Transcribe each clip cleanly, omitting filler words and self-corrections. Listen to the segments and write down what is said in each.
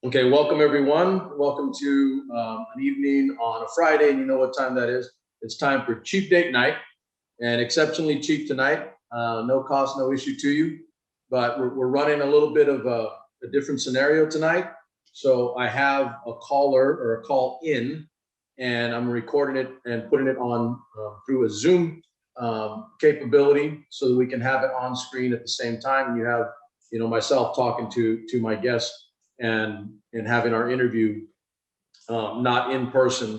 Okay, welcome everyone. Welcome to an evening on a Friday, and you know what time that is. It's time for cheap date night, and exceptionally cheap tonight. No cost, no issue to you, but we're running a little bit of a different scenario tonight. So I have a caller or a call in, and I'm recording it and putting it on through a Zoom capability so that we can have it on screen at the same time. And you have, myself talking to my guest and having our interview not in person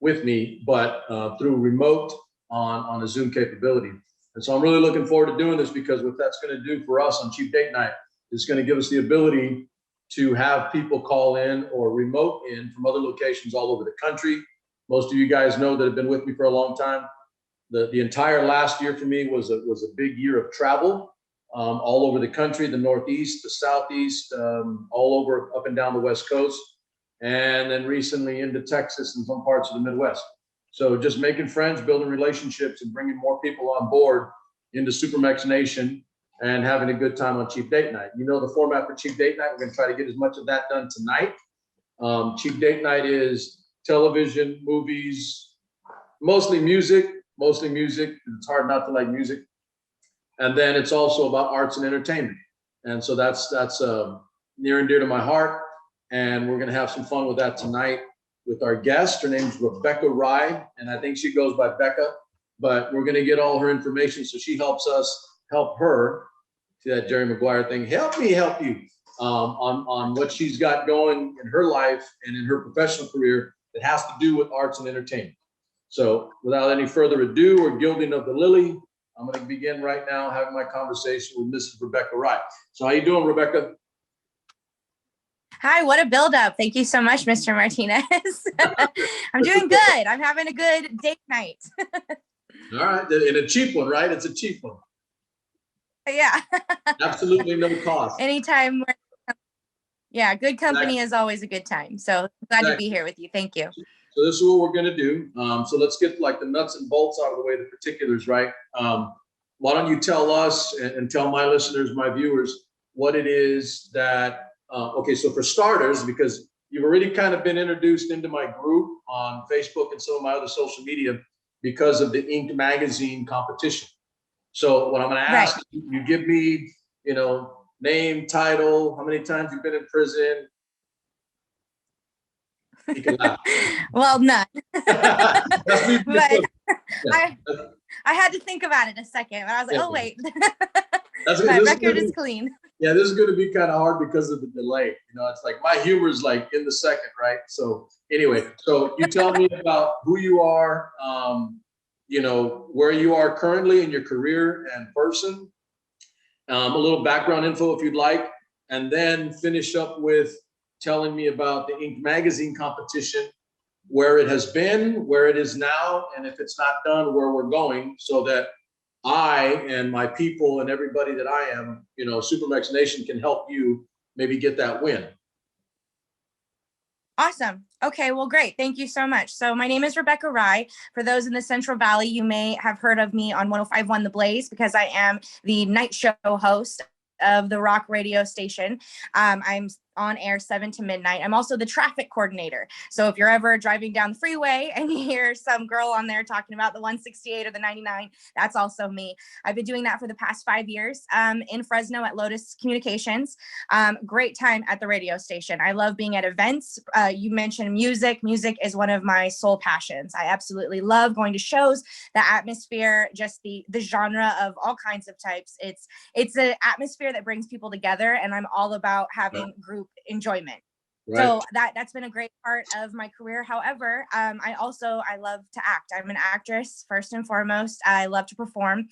with me, but through remote on a Zoom capability. And so I'm really looking forward to doing this, because what that's going to do for us on cheap date night is going to give us the ability to have people call in or remote in from other locations all over the country. Most of you guys know that have been with me for a long time. The entire last year for me was a big year of travel. All over the country, the Northeast, the Southeast, all over, up and down the West Coast, and then recently into Texas and some parts of the Midwest. So just making friends, building relationships, and bringing more people on board into SuperMex Nation and having a good time on Cheap Date Night. You know the format for Cheap Date Night. We're going to try to get as much of that done tonight. Cheap Date Night is television, movies, mostly music. It's hard not to like music. And then it's also about arts and entertainment. And so that's near and dear to my heart. And we're going to have some fun with that tonight with our guest. Her name's Rebecah Rye, and I think she goes by Becca, but we're going to get all her information so she helps us help her. See that Jerry Maguire thing? Help me help you on what she's got going in her life and in her professional career that has to do with arts and entertainment. So without any further ado or gilding of the lily, I'm going to begin right now having my conversation with Mrs. Rebecca Rye. So how you doing, Rebecca? Hi, what a build-up. Thank you so much, Mr. Martinez. I'm doing good. I'm having a good date night. All right. And a cheap one, right? It's a cheap one. Yeah. Absolutely no cost. Anytime. Yeah, good company is always a good time. So glad to be here with you. Thank you. So this is what we're going to do. So let's get like the nuts and bolts out of the way, the particulars, right? Why don't you tell us and tell my listeners, my viewers, what it is that, okay, so for starters, because you've already kind of been introduced into my group on Facebook and some of my other social media because of the Ink magazine competition. So what I'm going to ask, you give me, name, title, how many times you've been in prison. You can laugh. Well, none. But yeah. I had to think about it a second, but I was like, oh, wait. My record is clean. Yeah, this is going to be kind of hard because of the delay. It's like my humor is like in the second, right? So anyway, so you tell me about who you are, where you are currently in your career and person, a little background info if you'd like, and then finish up with telling me about the Ink magazine competition, where it has been, where it is now, and if it's not done, where we're going, so that I and my people and everybody that I am, SuperMex Nation can help you maybe get that win. Awesome. Okay, well, great. Thank you so much. So my name is Rebecca Rye. For those in the Central Valley, you may have heard of me on 105.1 The Blaze, because I am the night show host of the rock radio station. I'm on air 7 to midnight. I'm also the traffic coordinator. So if you're ever driving down the freeway and you hear some girl on there talking about the 168 or the 99, that's also me. I've been doing that for the past 5 years in Fresno at Lotus Communications. Great time at the radio station. I love being at events. You mentioned music. Music is one of my sole passions. I absolutely love going to shows, the atmosphere, just the genre of all kinds of types. It's an atmosphere that brings people together, and I'm all about having group enjoyment. Right. So that's been a great part of my career. However, I love to act. I'm an actress first and foremost. I love to perform.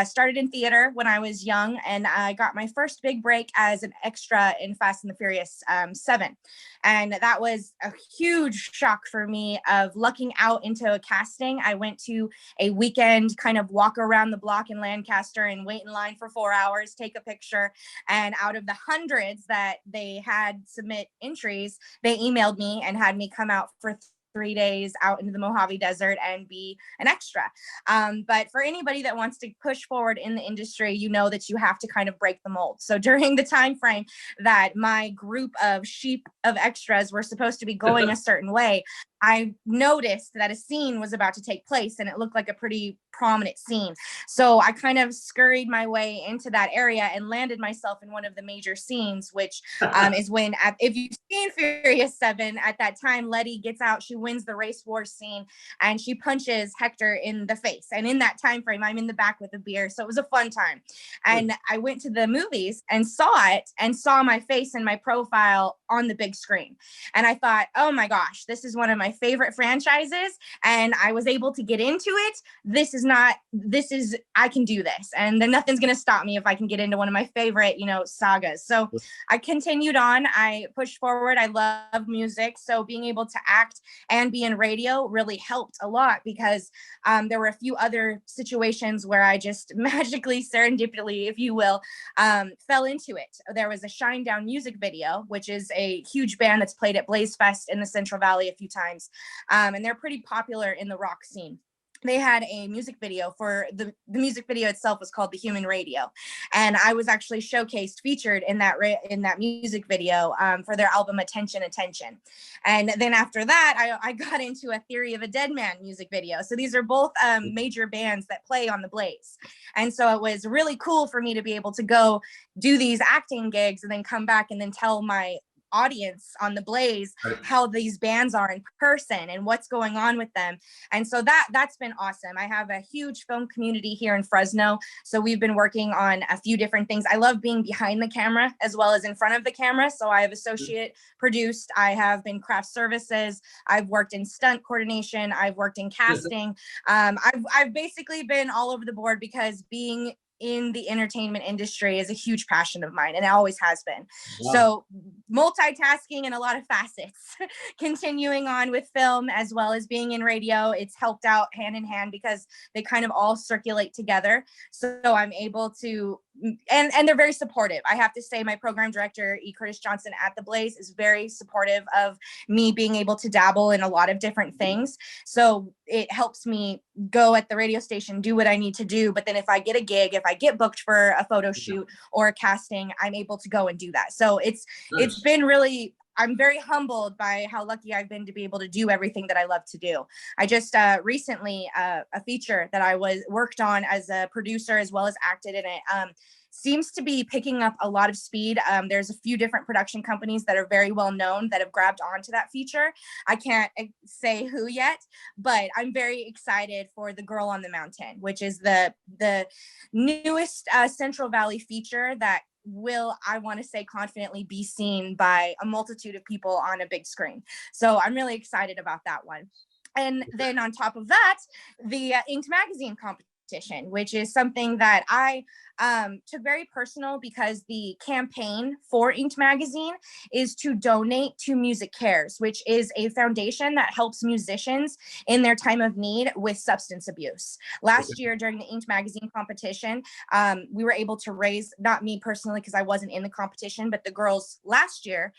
Started in theater when I was young, and I got my first big break as an extra in Fast and the Furious 7. And that was a huge shock for me of lucking out into a casting. I went to a weekend kind of walk around the block in Lancaster and wait in line for 4 hours, take a picture. And out of the hundreds that they had submit entries, they emailed me and had me come out for 3 days out into the Mojave Desert and be an extra. But for anybody that wants to push forward in the industry, you know that you have to kind of break the mold. So during the time frame that my group of sheep of extras were supposed to be going a certain way, I noticed that a scene was about to take place and it looked like a pretty prominent scene. So I kind of scurried my way into that area and landed myself in one of the major scenes, which is when, if you've seen Furious 7, at that time, Letty gets out, she wins the race war scene, and she punches Hector in the face. And in that time frame, I'm in the back with a beer. So it was a fun time. And I went to the movies and saw it and saw my face and my profile on the big screen. And I thought, oh my gosh, this is one of my favorite franchises. And I was able to get into it. I can do this. And then nothing's going to stop me if I can get into one of my favorite, sagas. So I continued on. I pushed forward. I love music. So being able to act and be in radio really helped a lot, because there were a few other situations where I just magically, serendipitously, if you will, fell into it. There was a Shinedown music video, which is a huge band that's played at Blaze Fest in the Central Valley a few times. And they're pretty popular in the rock scene. They had a music video for the music video itself was called The Human Radio. And I was actually featured in that music video for their album Attention, Attention. And then after that, I got into a Theory of a Dead Man music video. So these are both major bands that play on the Blaze. And so it was really cool for me to be able to go do these acting gigs and then come back and then tell my audience on the Blaze how these bands are in person and what's going on with them. And so that's been awesome. I have a huge film community here in Fresno, so we've been working on a few different things. I love being behind the camera as well as in front of the camera. So I have associate produced, I have been craft services, I've worked in stunt coordination, I've worked in casting. I've basically been all over the board, because being in the entertainment industry is a huge passion of mine, and it always has been. Wow. So multitasking and a lot of facets. Continuing on with film as well as being in radio, it's helped out hand in hand because they kind of all circulate together. So I'm able to, and they're very supportive. I have to say, my program director, E. Curtis Johnson at the Blaze, is very supportive of me being able to dabble in a lot of different things. So it helps me go at the radio station, do what I need to do. But then if I get a gig, if I get booked for a photo shoot or a casting, I'm able to go and do that. So it's been really, I'm very humbled by how lucky I've been to be able to do everything that I love to do. I just recently, a feature that I worked on as a producer as well as acted in it, seems to be picking up a lot of speed. There's a few different production companies that are very well known that have grabbed onto that feature. I can't say who yet, but I'm very excited for The Girl on the Mountain, which is the newest Central Valley feature that will, I want to say confidently, be seen by a multitude of people on a big screen. So I'm really excited about that one. And then on top of that, the Inked Magazine competition, which is something that I took very personal, because the campaign for Inked Magazine is to donate to Music Cares, which is a foundation that helps musicians in their time of need with substance abuse. Last year during the Inked Magazine competition, we were able to raise, not me personally because I wasn't in the competition, but the girls last year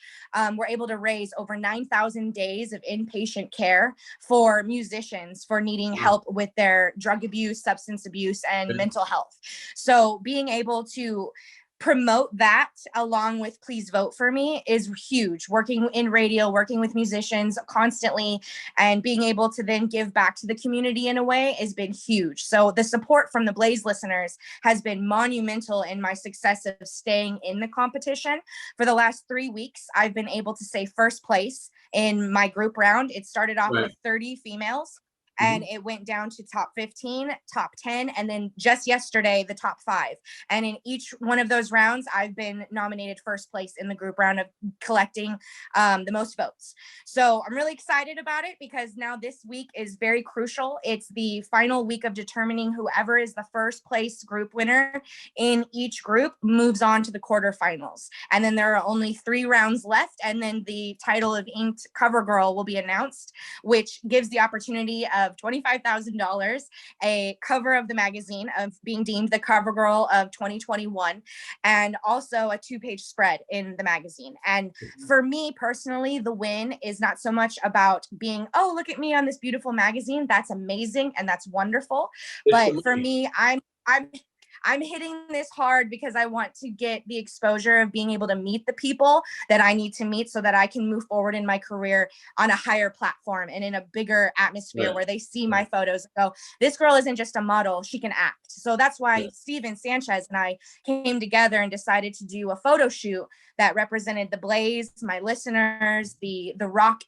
were able to raise over 9,000 days of inpatient care for musicians for needing help with their drug abuse, substance abuse, and mental health. So being able to promote that along with Please Vote for Me is huge. Working in radio, working with musicians constantly, and being able to then give back to the community in a way has been huge. So the support from the Blaze listeners has been monumental in my success of staying in the competition. For the last 3 weeks, I've been able to say first place in my group round. It started off with 30 females. And it went down to top 15, top 10, and then just yesterday, the top 5. And in each one of those rounds, I've been nominated first place in the group round of collecting the most votes. So I'm really excited about it, because now this week is very crucial. It's the final week of determining whoever is the first place group winner in each group moves on to the quarterfinals. And then there are only 3 rounds left. And then the title of Inked Cover Girl will be announced, which gives the opportunity of of $25,000, a cover of the magazine of being deemed the cover girl of 2021, and also a 2-page spread in the magazine. And for me personally, the win is not so much about being, oh, look at me on this beautiful magazine. That's amazing and that's wonderful. But for me, I'm hitting this hard because I want to get the exposure of being able to meet the people that I need to meet so that I can move forward in my career on a higher platform and in a bigger atmosphere where they see my photos and go, this girl isn't just a model, she can act. So that's why Steven Sanchez and I came together and decided to do a photo shoot that represented the Blaze, my listeners, the rock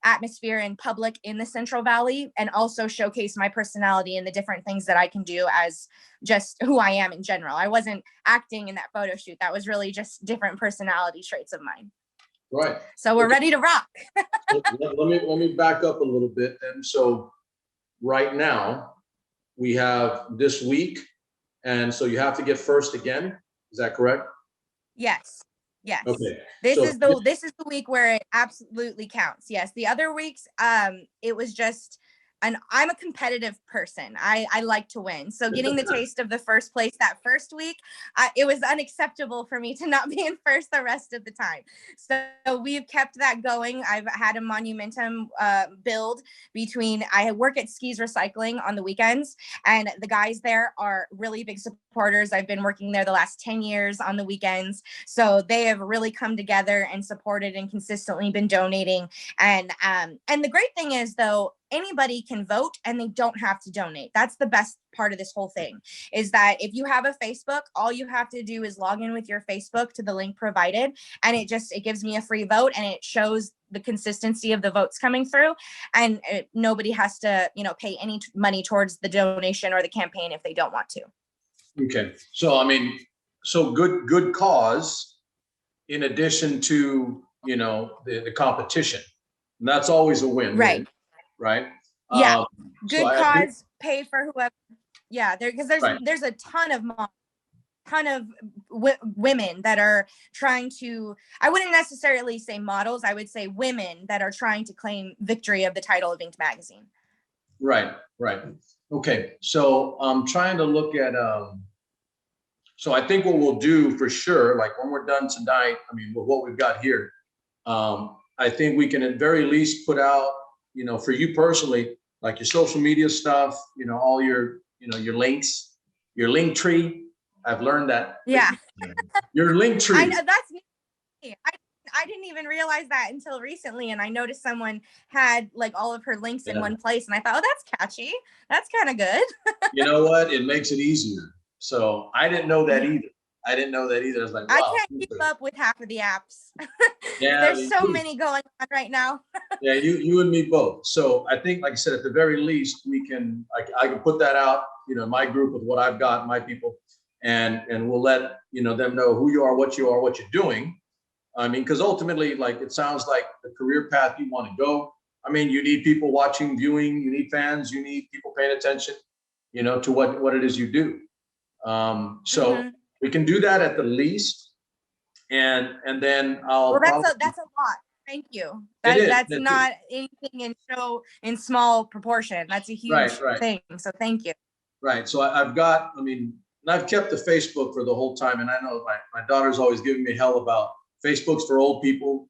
atmosphere in public in the Central Valley, and also showcase my personality and the different things that I can do as just who I am in general. I wasn't acting in that photo shoot. That was really just different personality traits of mine. Right. So we're ready to rock. let me back up a little bit. And so right now we have this week, and so you have to get first again. Is that correct? Yes. Yes. Okay. This is the week where it absolutely counts. Yes. The other weeks, it was just, and I'm a competitive person. I like to win. So getting the taste of the first place that first week, it was unacceptable for me to not be in first the rest of the time. So we've kept that going. I've had a monumentum build between, I work at Skis Recycling on the weekends, and the guys there are really big supporters. I've been working there the last 10 years on the weekends. So they have really come together and supported and consistently been donating. And the great thing is, though, anybody can vote and they don't have to donate. That's the best part of this whole thing, is that if you have a Facebook, all you have to do is log in with your Facebook to the link provided, and it gives me a free vote, and it shows the consistency of the votes coming through, and nobody has to, pay any money towards the donation or the campaign if they don't want to. Okay. So, I mean, good cause in addition to, the competition. And that's always a win. Right. Right. Yeah. Good cause, pay for whoever. Yeah. Because there's a ton of women that are trying to, I wouldn't necessarily say models, I would say women that are trying to claim victory of the title of Inked magazine. Right. Okay. So I'm trying to look at, so I think what we'll do for sure, like when we're done tonight, I mean, with what we've got here, I think we can at very least put out, for you personally, like your social media stuff, all your, your links, your link tree. I've learned that. Yeah. Your link tree. I know, that's me. I didn't even realize that until recently. And I noticed someone had like all of her links in one place. And I thought, oh, that's catchy. That's kind of good. You know what? It makes it easier. So I didn't know that either. I was like, wow. I can't keep up with half of the apps. Yeah, there's so many going on right now. Yeah, you and me both. So I think, like I said, at the very least, we can, I can put that out, my group with what I've got, my people, and we'll let, them know who you are, what you're doing. I mean, because ultimately, like, it sounds like the career path you want to go. I mean, you need people watching, viewing, you need fans, you need people paying attention, to what it is you do. We can do that at the least, and then I'll. Well, that's a lot. Thank you. That's not anything in small proportion. That's a huge thing. So thank you. Right. So I've got. I mean, I've kept the Facebook for the whole time, and I know my daughter's always giving me hell about Facebook's for old people.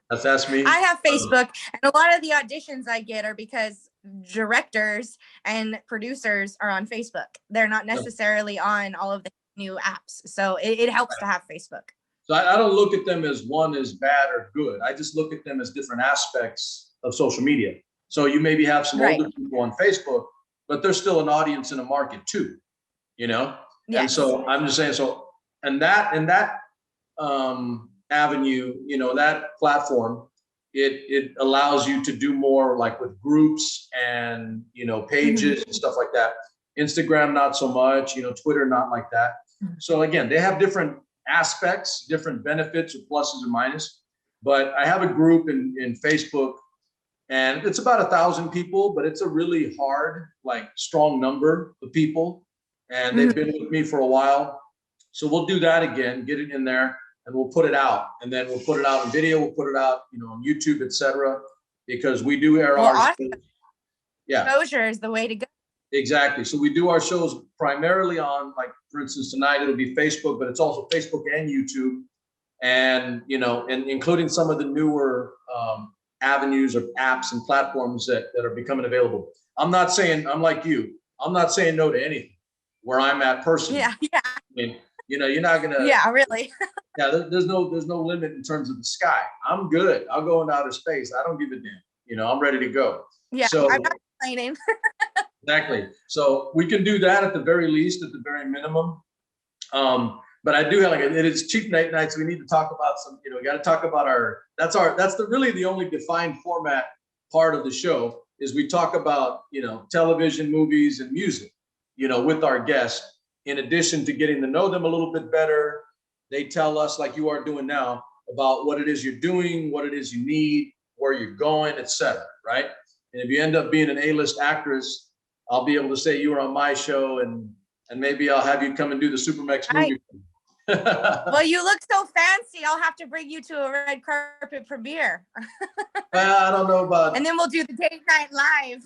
That's me. I have Facebook, and a lot of the auditions I get are because directors and producers are on Facebook. They're not necessarily on all of the new apps. So it helps to have Facebook. So I don't look at them as one is bad or good. I just look at them as different aspects of social media. So you maybe have some older people on Facebook, but there's still an audience in a market too, Yes. And so I'm just saying, and that avenue, that platform, it allows you to do more like with groups and, pages and stuff like that. Instagram, not so much, Twitter, not like that. So again, they have different aspects, different benefits or pluses or minuses, but I have a group in Facebook, and it's about 1,000 people, but it's a really hard, like, strong number of people. And they've been with me for a while. So we'll do that again, get it in there, and we'll put it out. And then we'll put it out in video, we'll put it out, on YouTube, etc. because we do air Well, our awesome. shows. Yeah, Exposure is the way to go. exactly. So we do our shows primarily on, like, for instance, tonight it'll be Facebook, but it's also Facebook and YouTube, and and including some of the newer avenues or apps and platforms that are becoming available. I'm not saying, I'm like you, I'm not saying no to anything where I'm at personally. Yeah. I mean, you're not gonna. Yeah, really. Yeah, there's no limit in terms of the sky. I'm good. I'll go into outer space. I don't give a damn. I'm ready to go. Yeah, So I'm not complaining. exactly. So we can do that at the very least, at the very minimum. But I do have, like, it is cheap night nights. We need to talk about some. We got to talk about that's really the only defined format part of the show, is we talk about television, movies, and music. With our guests, in addition to getting to know them a little bit better. They tell us, like you are doing now, about what it is you're doing, what it is you need, where you're going, etc. Right? And if you end up being an A-list actress, I'll be able to say you were on my show, and maybe I'll have you come and do the SuperMex movie. Well, you look so fancy. I'll have to bring you to a red carpet premiere. I don't know about. And then we'll do the date night live.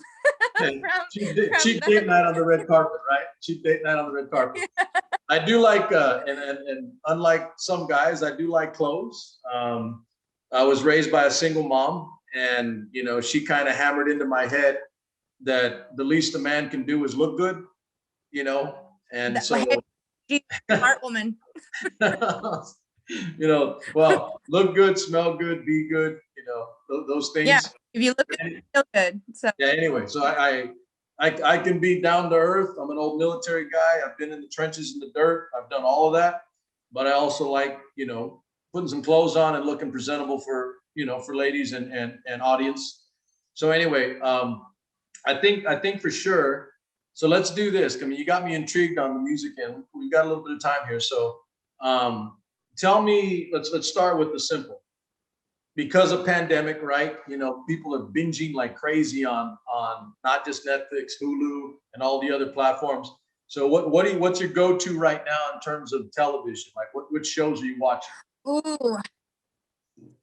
Cheap date night on the red carpet, right? Cheap date night on the red carpet. I do like, and unlike some guys, I do like clothes. I was raised by a single mom, and she kind of hammered into my head that the least a man can do is look good, and so. She's a smart woman. Well, look good, smell good, be good, those things. Yeah, if you look good, feel good. So yeah, anyway, so I can be down to earth. I'm an old military guy. I've been in the trenches, in the dirt. I've done all of that, but I also like, putting some clothes on and looking presentable for ladies and audience. So anyway, I think for sure. So let's do this. I mean, you got me intrigued on the music, and we've got a little bit of time here. So tell me, let's start with the simple. Because of pandemic, right? People are binging like crazy on not just Netflix, Hulu, and all the other platforms. So what's your go-to right now in terms of television? Like, which shows are you watching? Ooh.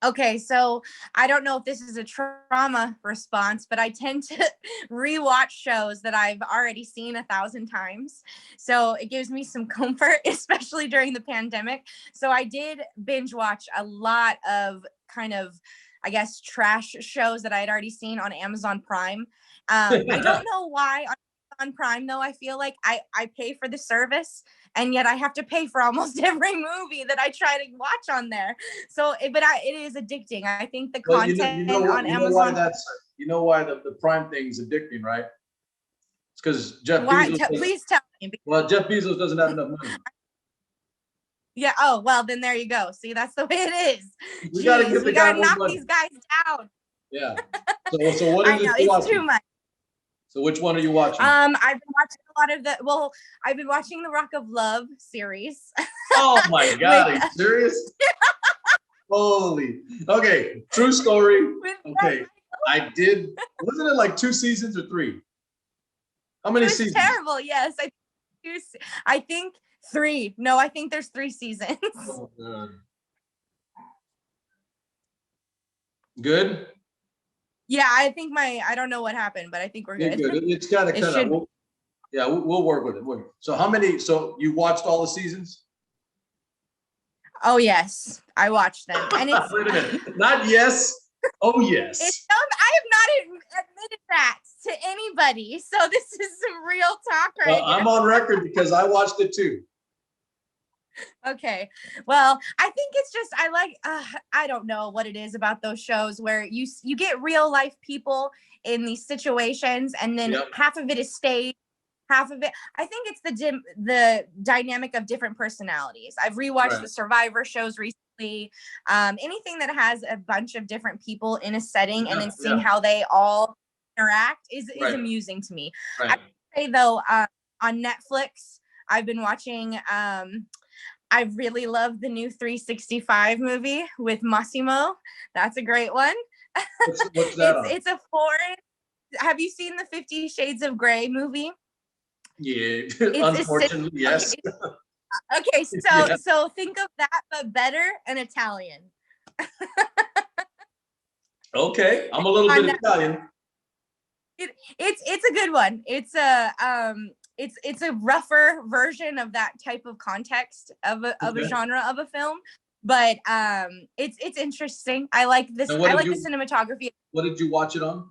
Okay, so I don't know if this is a trauma response, but I tend to rewatch shows that I've already seen 1,000 times. So it gives me some comfort, especially during the pandemic. So I did binge watch a lot of kind of, I guess, trash shows that I had already seen on Amazon Prime. I don't know why on Prime, though. I feel like I pay for the service, and yet I have to pay for almost every movie that I try to watch on there. So, it is addicting. I think the content on Amazon. You know why the Prime thing is addicting, right? It's because Jeff Bezos. Please tell me. Well, Jeff Bezos doesn't have enough money. Yeah. Oh, well, then there you go. See, that's the way it is. We gotta knock these guys down. Yeah. So what is I know, it? it's too much. So which one are you watching? I've been watching a lot of I've been watching the Rock of Love series. Oh my God, are you serious? Holy. Okay, true story. Okay, I did. Wasn't it like 2 seasons or 3? How many seasons? Terrible. Yes, I think 3. No, I think there's 3 seasons. Oh, God. Good. Yeah, I think I don't know what happened, but I think we're good. It's kind of. We'll work with it. So how many? So you watched all the seasons? Oh yes, I watched them, and it's. Wait a minute. Not yes. Oh yes. I have not admitted that to anybody, so this is some real talk right now. I'm on record because I watched it too. Okay. Well, I think it's just, I don't know what it is about those shows where you get real life people in these situations, and then half of it is staged, half of it, I think it's the dynamic of different personalities. I've rewatched the Survivor shows recently. Anything that has a bunch of different people in a setting and then seeing how they all interact is amusing to me. I would say though, on Netflix, I've been watching, I really love the new 365 movie with Massimo. That's a great one. What's that it's a foreign. Have you seen the 50 Shades of Grey movie? Yeah, unfortunately, yes. Okay, so think of that, but better and Italian. Okay, I'm a little On bit Italian. It's a good one. It's a rougher version of that type of context of a Okay. genre of a film, but it's interesting. I like this. And what I did like the you cinematography. what did you watch it on?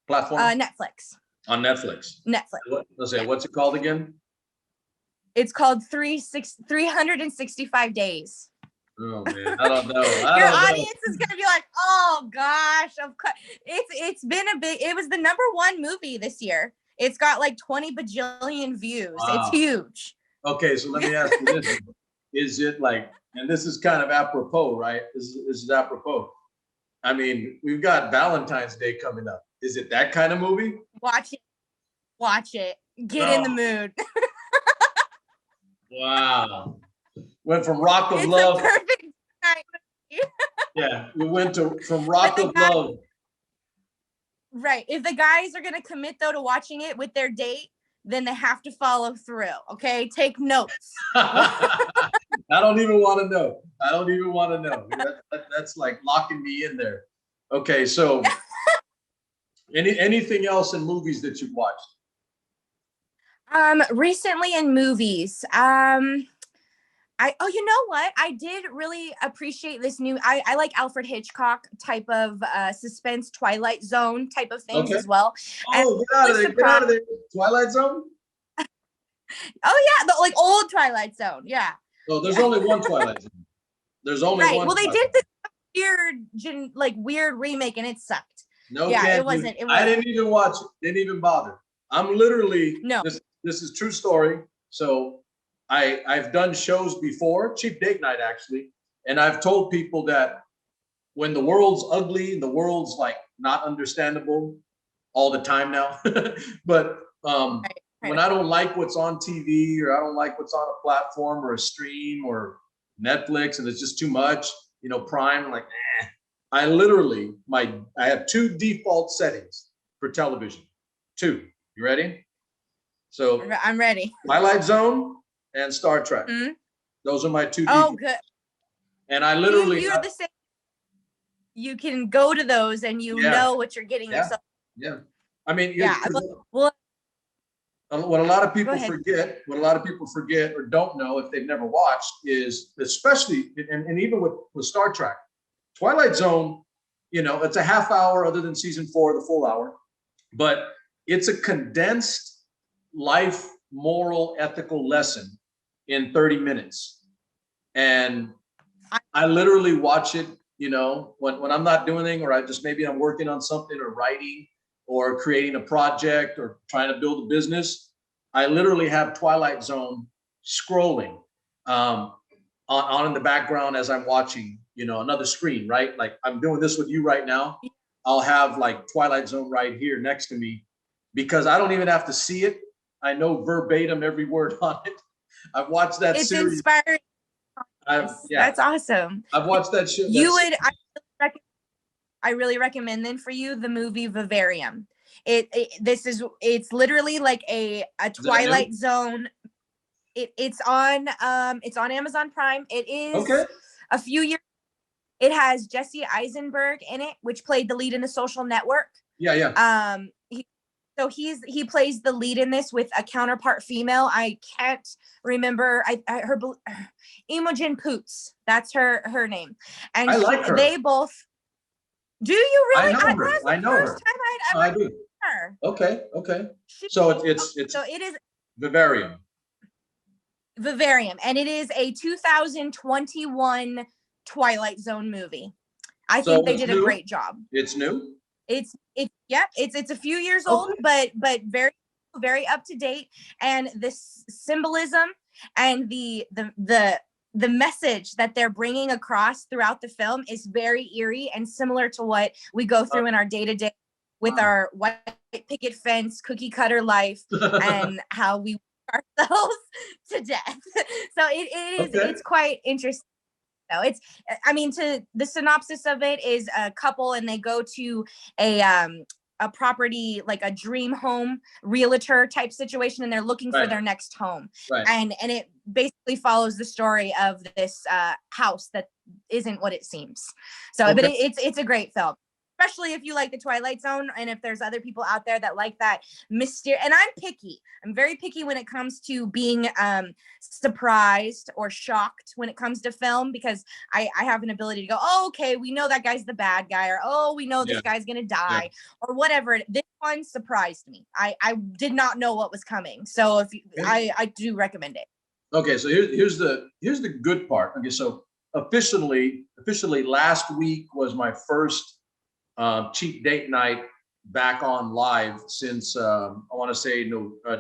Platform? Netflix. On Netflix. Netflix. Let's say, Yeah. what's it called again? It's called 365 days. Oh man, I don't know. I Your don't know. audience is gonna be like, oh gosh, of course. It's been a big. It was the #1 movie this year. It's got like 20 bajillion views. It's Wow. huge. Okay, so let me ask you this: is it like, and this is kind of apropos, right? This is apropos. I mean, we've got Valentine's Day coming up. Is it that kind of movie? Watch it. Watch it. Get in No. the mood. Wow. Went from Rock of It's Love. a perfect night movie. Yeah, we went from Rock of Love. Right. If the guys are gonna commit though to watching it with their date, then they have to follow through. Okay, take notes. I don't even want to know. I don't even want to know. That's like locking me in there. Okay, so anything else in movies that you've watched? Recently in movies, you know what? I did really appreciate this new. I like Alfred Hitchcock type of suspense, Twilight Zone type of things Okay. as well. Oh, get out of there! Get out of there! Twilight Zone. Oh yeah, the like old Twilight Zone. Yeah. Oh, there's only one Twilight Zone. There's only Right. one. Well, they Twilight. did this weird remake, and it sucked. No, yeah, can't it wasn't. do. It wasn't. I didn't even watch it. Didn't even bother. I'm literally No. This is true story. So I've done shows before, cheap date night actually, and I've told people that when the world's ugly, the world's like not understandable all the time now. But when I don't like what's on TV or I don't like what's on a platform or a stream or Netflix and it's just too much, Prime, I'm like, I literally, I have 2 default settings for television. 2. You ready? So I'm ready. Twilight Zone and Star Trek. Mm-hmm. Those are my 2 Oh, defaults. good. And I literally you're the same. You can go to those and know what you're getting yourself. Yeah. I mean, Well, what a lot of people forget or don't know if they've never watched is, especially, and even with Star Trek, Twilight Zone, it's a half hour other than season 4, the full hour, but it's a condensed life, moral, ethical lesson in 30 minutes. And I literally watch it, when I'm not doing anything, or maybe I'm working on something or writing or creating a project or trying to build a business. I literally have Twilight Zone scrolling on in the background as I'm watching, another screen, right? Like I'm doing this with you right now. I'll have like Twilight Zone right here next to me because I don't even have to see it. I know verbatim every word on it. I've watched that series. It's inspiring. That's awesome. I've watched that shit. I really recommend then for you the movie Vivarium. It's literally like a Twilight Zone. It's on Amazon Prime. It is a few years. It has Jesse Eisenberg in it, which played the lead in The Social Network. Yeah. He plays the lead in this with a counterpart female. I can't remember. Her Imogen Poots. That's her name. And I like her. They both. Do you really? I know her. First time I'd ever do. Her. Okay. So it is Vivarium. Vivarium, and it is a 2021 Twilight Zone movie. I think they did a great job. It's new. It's a few years old, but very, very up to date. And the symbolism and the message that they're bringing across throughout the film is very eerie and similar to what we go through in our day-to-day with our white picket fence, cookie cutter life, and how we work ourselves to death. So it's quite interesting. So the synopsis of it is a couple and they go to a property, like a dream home realtor type situation, and they're looking for Right. their next home. Right. And it basically follows the story of this house that isn't what it seems. So, Okay. but it's a great film, especially if you like the Twilight Zone, and if there's other people out there that like that mysterious. And I'm picky. I'm very picky when it comes to being surprised or shocked when it comes to film, because I have an ability to go, oh, okay, we know that guy's the bad guy, or oh, we know this guy's gonna die, or whatever. This one surprised me. I did not know what was coming. So if I do recommend it. Okay, so here's the good part. Okay, so officially last week was my first cheap date night back on live since I want to say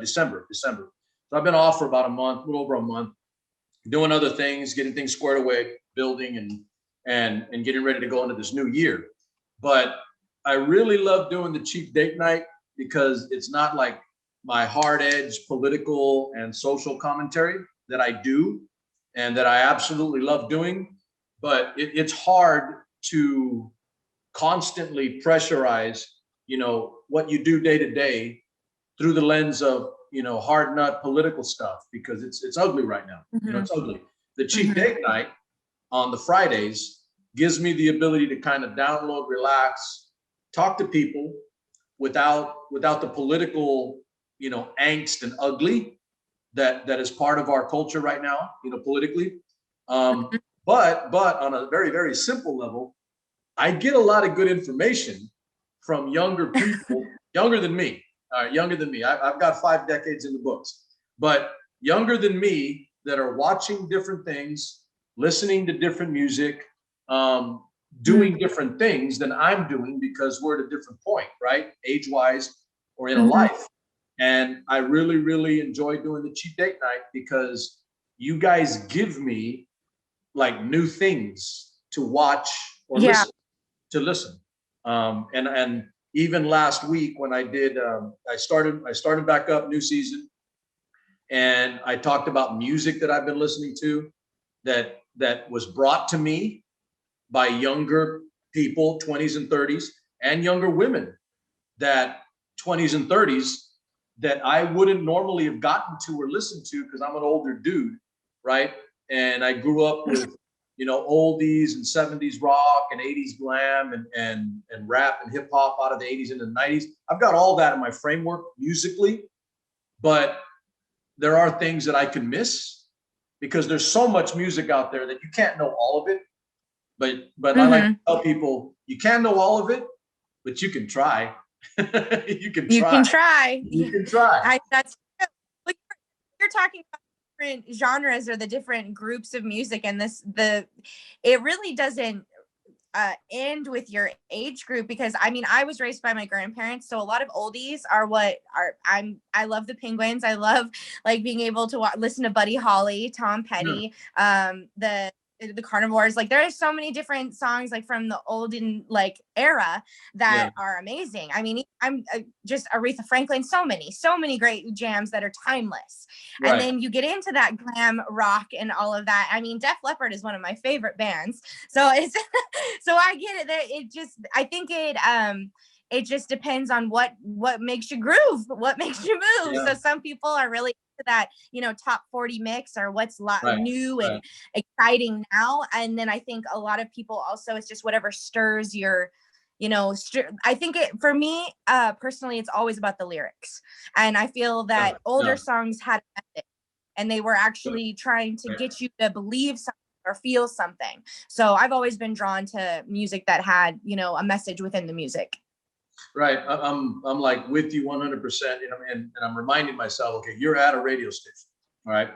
December. So I've been off for about a month, a little over a month, doing other things, getting things squared away, building and getting ready to go into this new year. But I really love doing the cheap date night because it's not like my hard edge political and social commentary that I do and that I absolutely love doing, but it's hard to constantly pressurize, what you do day to day through the lens of, hard nut political stuff, because it's ugly right now. It's ugly. The cheap date night on the Fridays gives me the ability to kind of download, relax, talk to people without the political, angst and ugly that is part of our culture right now, politically. But on a very, very simple level, I get a lot of good information from younger people, younger than me. I've got 5 decades in the books, but younger than me that are watching different things, listening to different music, doing different things than I'm doing, because we're at a different point, right? Age-wise or in a life. And I really, really enjoy doing the cheap date night because you guys give me like new things to watch or listen. And even last week when I did, I started back up new season, and I talked about music that I've been listening to that was brought to me by younger people, 20s and 30s, and younger women that 20s and 30s that I wouldn't normally have gotten to or listened to because I'm an older dude, right? And I grew up with, oldies and 70s rock and 80s glam and rap and hip hop out of the 80s and the 90s. I've got all that in my framework musically, but there are things that I can miss because there's so much music out there that you can't know all of it. But I like to tell people you can't know all of it, but you can try. You can try. That's true. You're talking about different genres or the different groups of music, and it really doesn't end with your age group, because I was raised by my grandparents, so a lot of oldies are I love the Penguins. I love like being able to listen to Buddy Holly, Tom Petty, the Carnivores. Like there are so many different songs like from the olden like era that are amazing. I'm just Aretha Franklin, so many great jams that are timeless. Right. And then you get into that glam rock and all of that. Def Leppard is one of my favorite bands. So it's so I get it. I think it just depends on what makes you groove, what makes you move. So some people are really that top 40 mix or what's new and exciting now, and then I think a lot of people also, it's just whatever stirs your I think for me personally, it's always about the lyrics, and I feel that older songs had a message, and they were actually trying to get you to believe something or feel something. So I've always been drawn to music that had a message within the music. Right. I'm like with you 100%. And I'm reminding myself, okay, you're at a radio station. All right.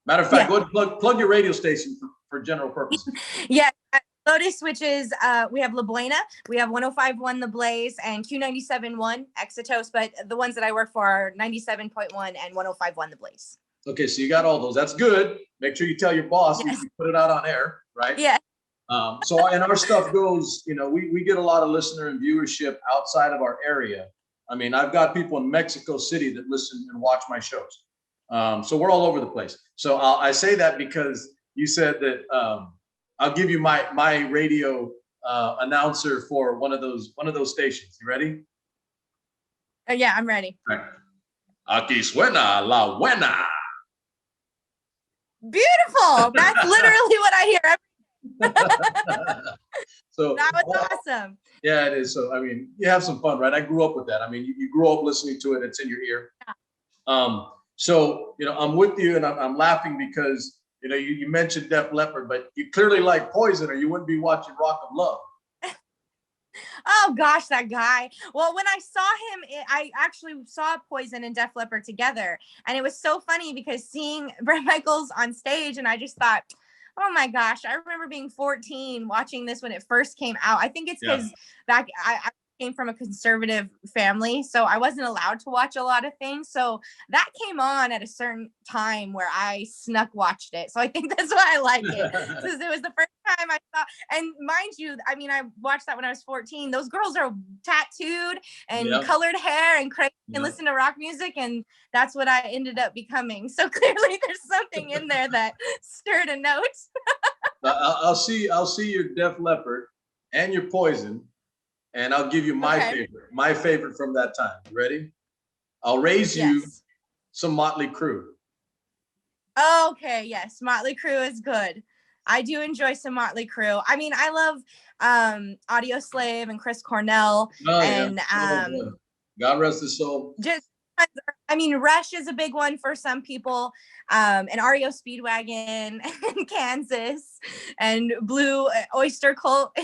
Matter of fact, go ahead and plug your radio station for general purposes. Yeah. Lotus, which is, we have La Buena, we have 105.1 The Blaze, and Q97.1 Exitos, but the ones that I work for are 97.1 and 105.1 The Blaze. Okay. So you got all those. That's good. Make sure you tell your boss you can put it out on air, right? Yeah. And our stuff goes, we get a lot of listener and viewership outside of our area. I've got people in Mexico City that listen and watch my shows. So we're all over the place. So I say that because you said that I'll give you my radio announcer for one of those stations. You ready? Oh, yeah, I'm ready. Right. Aquí suena la buena. Beautiful. That's literally what I hear. So That was awesome. yeah, it is. So I mean, you have some fun, right? I grew up with that. I mean, you grew up listening to it. It's in your ear. Yeah. So I'm with you, and I'm laughing because you mentioned Def Leppard, but you clearly like Poison, or you wouldn't be watching Rock of Love. Oh gosh, that guy. Well, when I saw him, I actually saw Poison and Def Leppard together, and it was so funny because seeing Bret Michaels on stage, and I just thought, oh my gosh, I remember being 14 watching this when it first came out. I think it's because back I came from a conservative family, so I wasn't allowed to watch a lot of things. So that came on at a certain time where I snuck watched it. So I think that's why I like it, because it was the first time I saw. And mind you, I mean, I watched that when I was 14. Those girls are tattooed and colored hair and crazy and listen to rock music, and that's what I ended up becoming. So clearly, there's something in there that stirred a note. I'll see your Def Leppard and your Poison, and I'll give you my favorite. My favorite from that time. You ready? I'll raise you some Motley Crue. Okay, yes, Motley Crue is good. I do enjoy some Motley Crue. I mean, I love Audio Slave and Chris Cornell, and God rest his soul. Just, I mean, Rush is a big one for some people, and REO Speedwagon and Kansas and Blue Oyster Cult,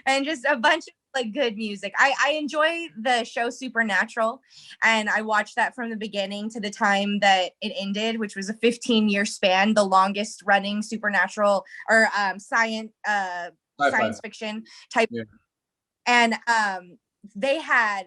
and just a bunch of like good music. I enjoy the show Supernatural, and I watched that from the beginning to the time that it ended, which was a 15-year span, the longest running supernatural or science fiction type. And they had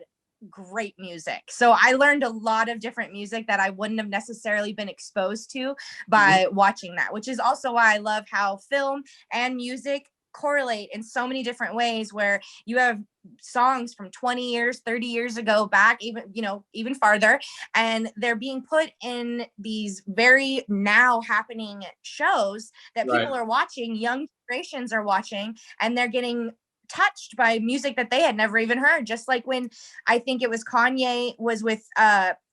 great music. So I learned a lot of different music that I wouldn't have necessarily been exposed to by watching that, which is also why I love how film and music correlate in so many different ways, where you have songs from 20 years, 30 years ago back, even farther, and they're being put in these very now happening shows that people are watching, young generations are watching, and they're getting touched by music that they had never even heard. Just like when I think it was Kanye was with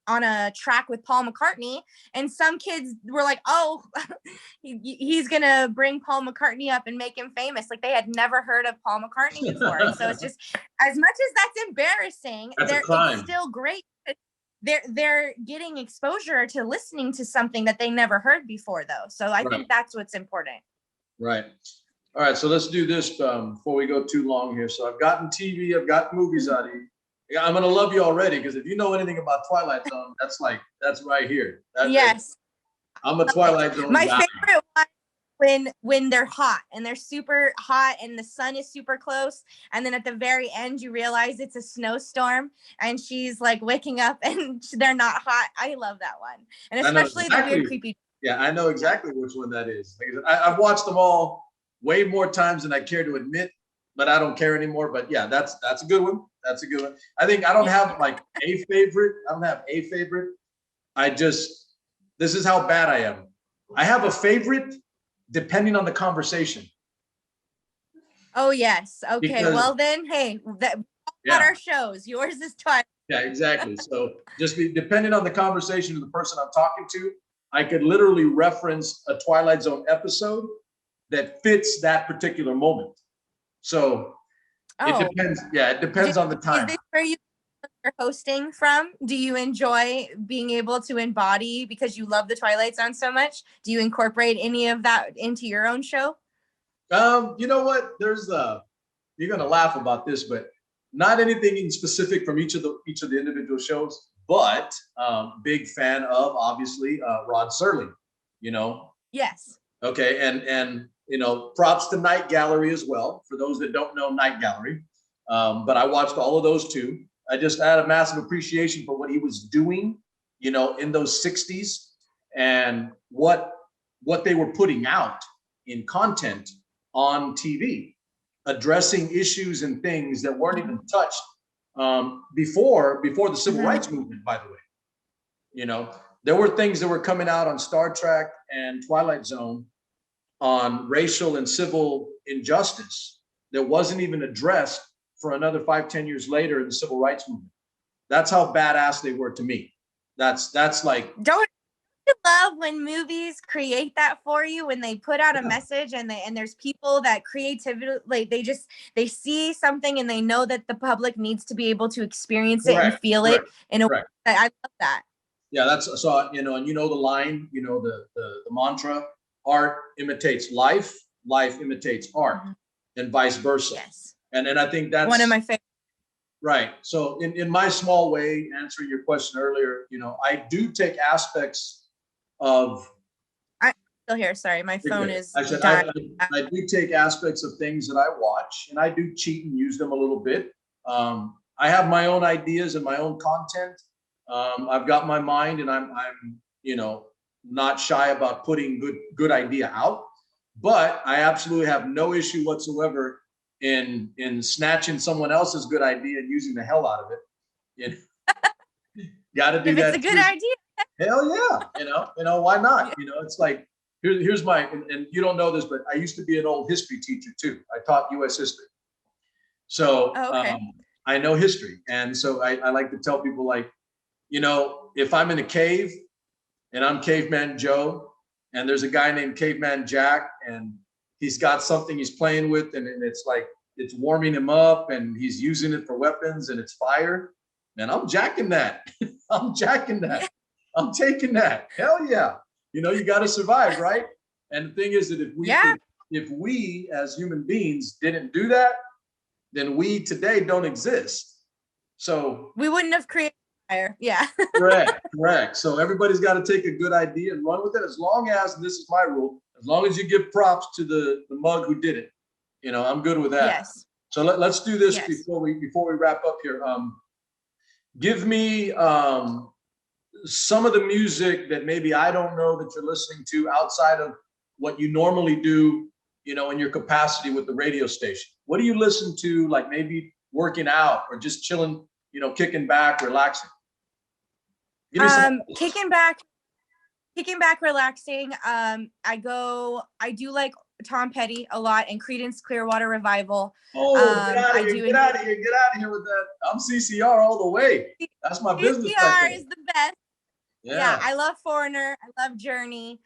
on a track with Paul McCartney, and some kids were like, oh, he's gonna bring Paul McCartney up and make him famous. Like they had never heard of Paul McCartney before. And so it's just, as much as that's embarrassing, it's still great. They're getting exposure to listening to something that they never heard before, though. So I think that's what's important. Right. All right, so let's do this before we go too long here. So I've gotten TV, I've got movies out of you. Yeah, I'm gonna love you already, because if you know anything about Twilight Zone, that's right here. I'm a Twilight Zone My guy. favorite one when they're hot and they're super hot and the sun is super close, and then at the very end you realize it's a snowstorm and she's like waking up and they're not hot. I love that one, and especially the weird creepy. Yeah, I know exactly which one that is. I've watched them all way more times than I care to admit, but I don't care anymore. But yeah, that's a good one. That's a good one. I think I don't have like a favorite. I don't have a favorite. This is how bad I am. I have a favorite depending on the conversation. Oh yes. Okay. Well then, hey, what our shows? Yours is Twilight. Yeah, exactly. So just depending on the conversation of the person I'm talking to, I could literally reference a Twilight Zone episode that fits that particular moment. So it depends. Yeah, it depends on the time. Is this where you're hosting from? Do you enjoy being able to embody, because you love the Twilight Zone so much? Do you incorporate any of that into your own show? You know what? You're gonna laugh about this, but not anything in specific from each of the individual shows. But big fan of, obviously, Rod Serling. Yes. Okay, and props to Night Gallery as well, for those that don't know Night Gallery. But I watched all of those too. I just had a massive appreciation for what he was doing, in those 60s, and what they were putting out in content on TV, addressing issues and things that weren't even touched before the Civil Rights Movement, by the way. There were things that were coming out on Star Trek and Twilight Zone on racial and civil injustice that wasn't even addressed for another 5-10 years later in the Civil Rights Movement. That's how badass they were to me. That's like, Don't you love when movies create that for you, when they put out a message and there's people that creativity, like they see something and they know that the public needs to be able to experience it and feel it in a way that I love that. Yeah, that's so, and the line, the mantra, art imitates life, life imitates art, and vice versa. Yes. And I think that's one of my favorite. Right. So in my small way, answering your question earlier, I do take aspects of. I'm still here. Sorry, my phone is I said dying. I do take aspects of things that I watch, and I do cheat and use them a little bit. I have my own ideas and my own content. I've got my mind, and I'm not shy about putting good idea out. But I absolutely have no issue whatsoever in snatching someone else's good idea and using the hell out of it. Got to do if that. It's a good idea. Hell yeah. Why not? It's like, here's my, and you don't know this, but I used to be an old history teacher too. I taught U.S. history. So I know history. And so I like to tell people, like, if I'm in a cave and I'm Caveman Joe, and there's a guy named Caveman Jack, and he's got something he's playing with, and it's like, it's warming him up, and he's using it for weapons, and it's fire. Man, I'm jacking that. I'm jacking that. I'm taking that. Hell yeah. You got to survive, right? And the thing is that if we as human beings didn't do that, then we today don't exist. So we wouldn't have created fire. Yeah. Correct. So everybody's got to take a good idea and run with it, as long as, and this is my rule, as long as you give props to the mug who did it. I'm good with that. Yes. So let's do this before we wrap up here. Give me some of the music that maybe I don't know that you're listening to outside of what you normally do, in your capacity with the radio station. What do you listen to, like maybe working out or just chilling, kicking back, relaxing? Kicking back, relaxing. I do like Tom Petty a lot, and Creedence Clearwater Revival. Oh, get out of here! Get out of here with that. I'm CCR all the way. That's my business. CCR is the best. Yeah, I love Foreigner. I love Journey.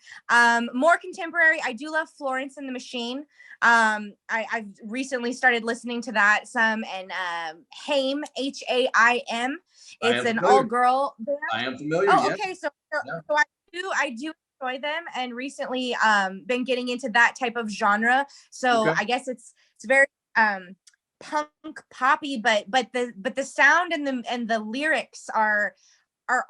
More contemporary, I do love Florence and the Machine. I've recently started listening to that some, and Haim, Haim. It's an all-girl band. I am familiar. Oh, okay. So I do enjoy them, and recently been getting into that type of genre. So I guess it's very punk poppy, but the sound and the lyrics are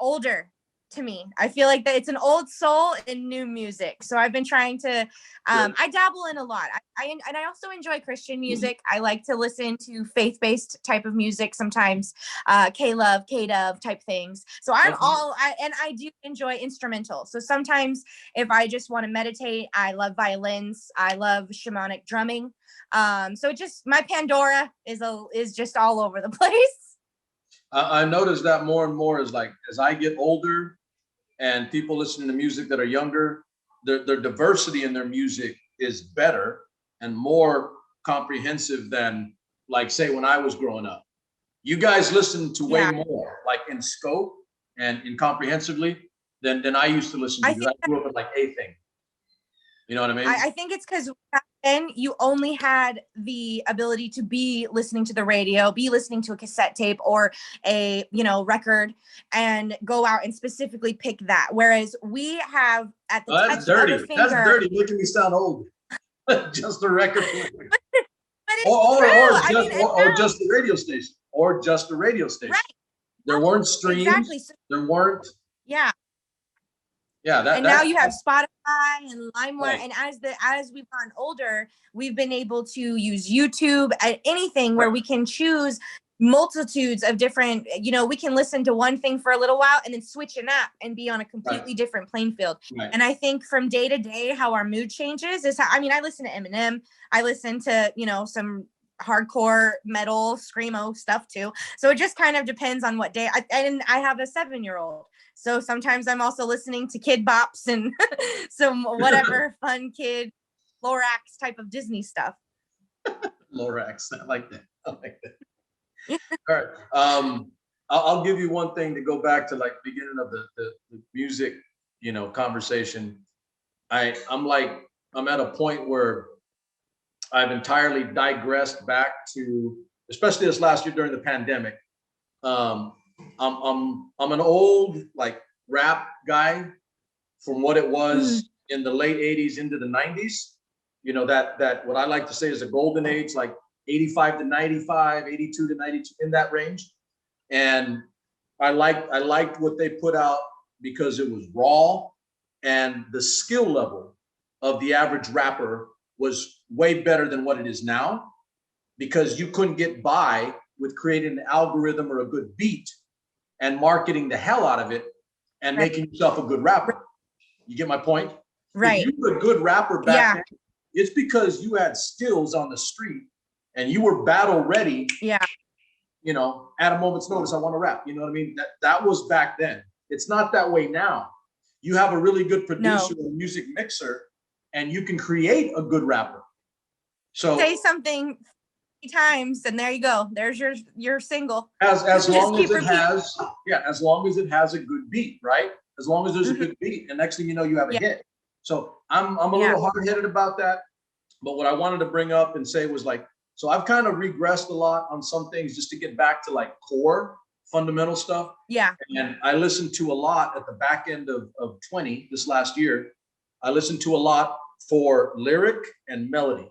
older to me. I feel like that it's an old soul in new music. So I've been trying to I dabble in a lot. I also enjoy Christian music. I like to listen to faith-based type of music sometimes, K-Love, K-Dove type things. So I do enjoy instrumental. So sometimes if I just want to meditate, I love violins. I love shamanic drumming. So my Pandora is just all over the place. I noticed that more and more as I get older and people listening to music that are younger, their diversity in their music is better and more comprehensive than, like, say, when I was growing up. You guys listen to way more, like, in scope and in comprehensively than I used to listen to. I grew up with like a thing. You know what I mean? I think it's because back then you only had the ability to be listening to the radio, be listening to a cassette tape or a record, and go out and specifically pick that. Whereas we have at the touch of a finger. That's dirty. Making me sound old. Just a record. But it's true. Or just the radio station. Or just the radio station. Right. There weren't streams. Exactly. There weren't. Yeah. Yeah, now you have Spotify and LimeWire, right. And as we've gotten older, we've been able to use YouTube at anything where we can choose multitudes of different. We can listen to one thing for a little while and then switch an app and be on a completely different playing field. Right. And I think from day to day, how our mood changes is how. I listen to Eminem. I listen to some hardcore metal screamo stuff too. So it just kind of depends on what day. I have a 7-year-old. So sometimes I'm also listening to Kid Bops and some whatever fun kid Lorax type of Disney stuff. Lorax, I like that. All right. I'll give you one thing to go back to, like, beginning of the music, conversation. I'm at a point where I've entirely digressed back to, especially this last year during the pandemic. Um, I'm an old, like, rap guy from what it was in the late 80s into the 90s. That what I like to say is a golden age, like 85 to 95, 82 to 92, in that range. And I liked what they put out because it was raw, and the skill level of the average rapper was way better than what it is now, because you couldn't get by with creating an algorithm or a good beat and marketing the hell out of it and making yourself a good rapper. You get my point? Right. If you were a good rapper back then, it's because you had skills on the street and you were battle ready. Yeah. At a moment's notice, I want to rap. You know what I mean? That was back then. It's not that way now. You have a really good producer or music mixer, and you can create a good rapper. So say something 3 times, and there you go. There's your single. As long as it has, as long as it has a good beat, right? As long as there's a good beat, and next thing you know, you have a hit. So I'm a little hard-headed about that. But what I wanted to bring up and say was, like, so I've kind of regressed a lot on some things just to get back to, like, core fundamental stuff. Yeah. And I listened to a lot at the back end of 20 this last year. I listened to a lot for lyric and melody.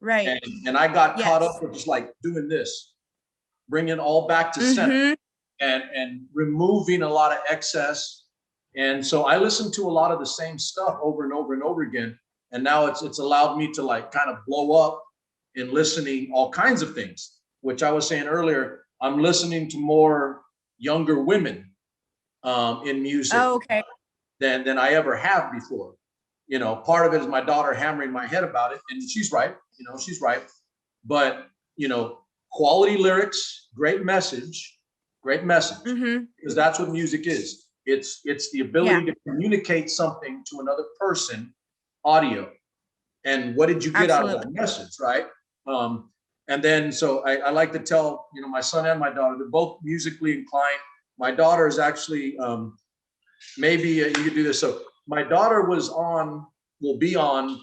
Right. And I got caught up with just, like, doing this, bringing all back to center and removing a lot of excess. And so I listened to a lot of the same stuff over and over and over again. And now it's allowed me to, like, kind of blow up in listening all kinds of things, which I was saying earlier. I'm listening to more younger women in music than I ever have before. Part of it is my daughter hammering my head about it, and she's right. She's right. But quality lyrics, great message, because that's what music is. It's the ability to communicate something to another person, audio. And what did you get out of that message, right? And then, so I like to tell, my son and my daughter, they're both musically inclined. My daughter is actually, maybe you could do this. So my daughter will be on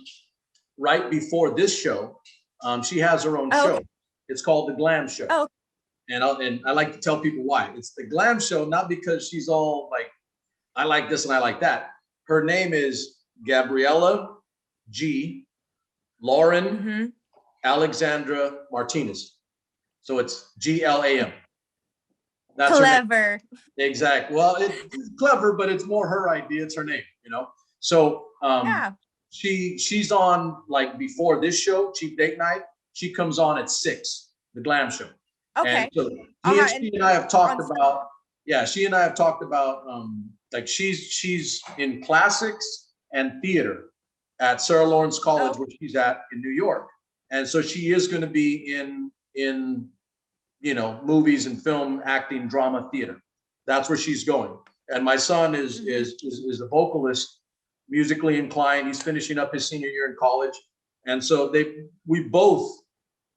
right before this show. She has her own show. It's called The Glam Show. Oh. And I like to tell people why. It's The Glam Show, not because she's all like, I like this and I like that. Her name is Gabriella G. Lauren Alexandra Martinez. So it's GLAM. That's clever. Exactly. Well, it's clever, but it's more her idea. It's her name, So she's on, like, before this show, Cheap Date Night. She comes on at 6, The Glam Show. Okay. And so she and I have talked about, she and I have talked about, like, she's in classics and theater at Sarah Lawrence College, where she's at in New York. And so she is going to be in movies and film, acting, drama, theater. That's where she's going. And my son is a vocalist, musically inclined. He's finishing up his senior year in college. And so they both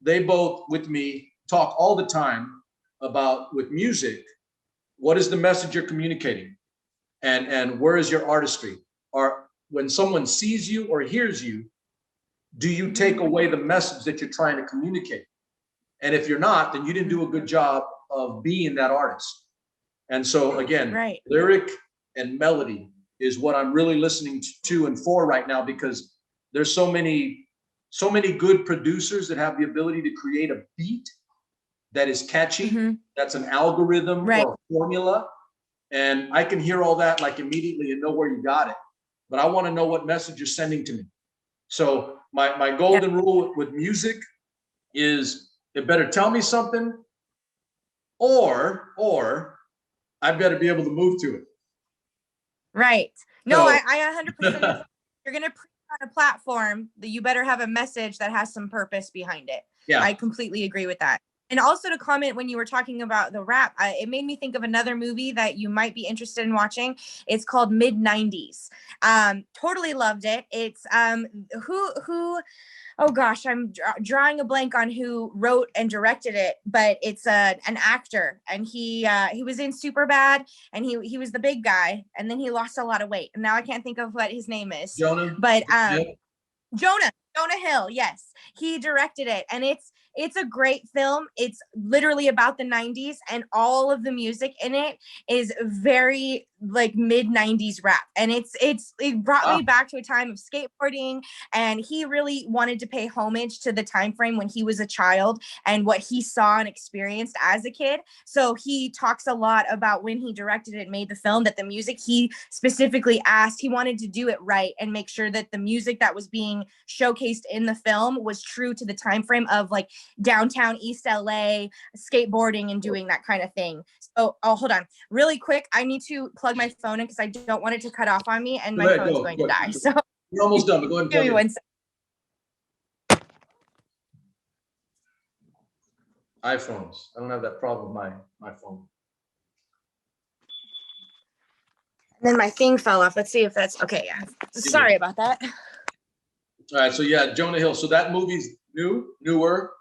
with me talk all the time about, with music, what is the message you're communicating? And where is your artistry? Or when someone sees you or hears you, do you take away the message that you're trying to communicate? And if you're not, then you didn't do a good job of being that artist. And so again, lyric and melody is what I'm really listening to and for right now, because there's so many good producers that have the ability to create a beat that is catchy, that's an algorithm or a formula. And I can hear all that, like, immediately and know where you got it. But I want to know what message you're sending to me. So my golden rule with music is, it better tell me something, or I better be able to move to it. Right. No, I 100%. You're going to preach on a platform that you better have a message that has some purpose behind it. Yeah. I completely agree with that. And also to comment when you were talking about the rap, it made me think of another movie that you might be interested in watching. It's called Mid-90s. Totally loved it. It's who oh gosh, I'm drawing a blank on who wrote and directed it, but it's an actor, and he was in Superbad, and he was the big guy, and then he lost a lot of weight, and now I can't think of what his name is. Jonah. But Yeah. Jonah Hill, yes, he directed it, and it's a great film. It's literally about the 90s, and all of the music in it is very like mid-90s rap, and it brought me back to a time of skateboarding, and he really wanted to pay homage to the time frame when he was a child and what he saw and experienced as a kid. So he talks a lot about when he directed it and made the film, that the music he specifically asked, he wanted to do it right and make sure that the music that was being showcased in the film was true to the time frame of like downtown East LA, skateboarding and doing that kind of thing. So, hold on really quick. I need to plug my phone in because I don't want it to cut off on me, and my phone's going to die. So you're almost done, but go ahead and give me plug 1 second. iPhones. I don't have that problem with my phone. And then my thing fell off. Let's see if that's okay. Yeah. Sorry about that. All right. So yeah, Jonah Hill. So that movie's newer.